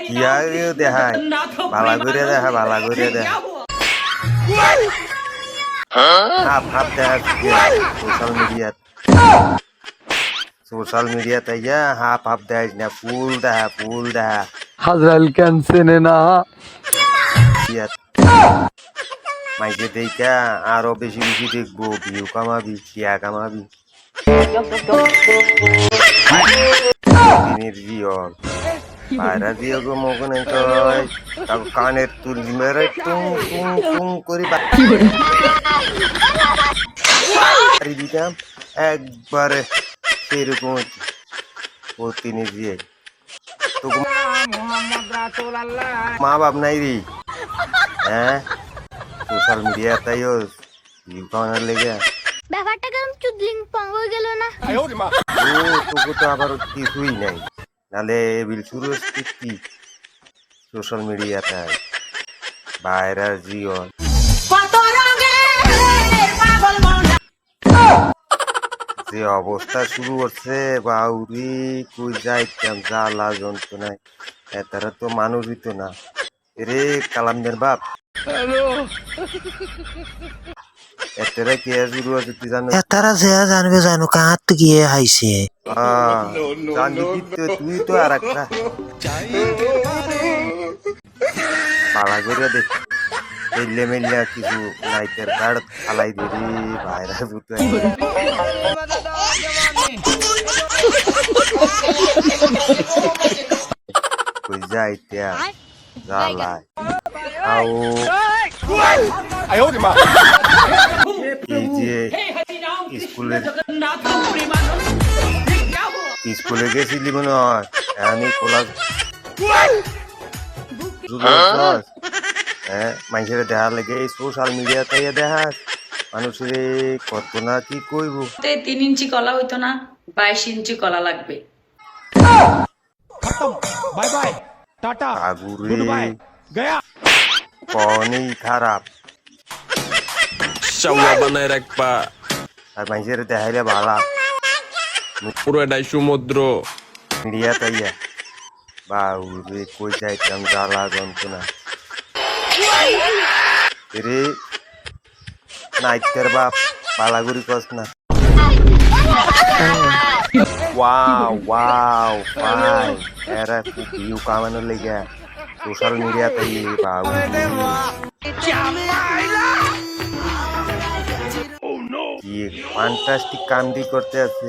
কিয়া দেখায় ভালা করে দেখা ভালা করে দেখা হাফ হাফ দেখা সোশ্যাল মিডিয়াতে ইয়া হাফ হাফ দেখাইস না ফুল দেখা হাজরাইল কেন চেনে না মাইকে দেখা আরো বেশি বেশি দেখবো ভিউ কামাবি কিয়া কামাবি দিনের জিয়ল বাইরা দিয়ে গো মগনে কয় তাকে কানের তুলি মেরে টুং টুং টুং করে বাড়ি দিতাম একবারে সেরকম প্রতিনিধি দিয়ে তো মা বাপ নাই রে হ্যাঁ সোশ্যাল মিডিয়া তাইও ভিউ কামানোর লেগে ব্যাপারটা কেমন চুদলিং পং হয়ে গেল না তোকে তো আবার কিছুই নাই নালে বিল শুরু হচ্ছে কি সোশ্যাল মিডিয়াতে ভাইরাল জীবন যে অবস্থা শুরু করছে বাউরি কই যাইতাম জ্বালা যন্ত্রণায় এতারা তো মানুষই তো না রে কালামদের বাপ এতারা কে শুরু হচ্ছে তুই জানো এতারা যে জানবে জানো কাহাত তো গিয়ে হাইছে জানবি তুই তো আর একটা পালা করে দেখ মেললে মেললে কিছু নাইটের কার্ড ফালাই দিবি ভাইরা বুঝতে কই যাইতে জ্বালায় আও এই যে স্কুলে গেছিলি মনে হয় আমি খোলা হ্যাঁ মানুষের দেখা লাগে এই সোশ্যাল মিডিয়াতে দেখা মানুষের কত না কি কইব 3 ইঞ্চি কলা হইতো না 22 ইঞ্চি কলা লাগবে bye bye tata good bye গয়া কনই খারাপ চাওয়া বানায় রাখবা আর মানুষের দেখাইলে ভালা পুরোটাই সমুদ্র মিডিয়া তাইয়া বাউরে কই যাইতাম জ্বালা যন্ত্রণা রে নাইতের বাপ পালাগুড়ি কস না ওয়াও ফাই এরা খুব ভিউ কামানোর লেগে সোশ্যাল মিডিয়াতে বাবু কি ফ্যান্টাস্টিক কামটি করতে আছে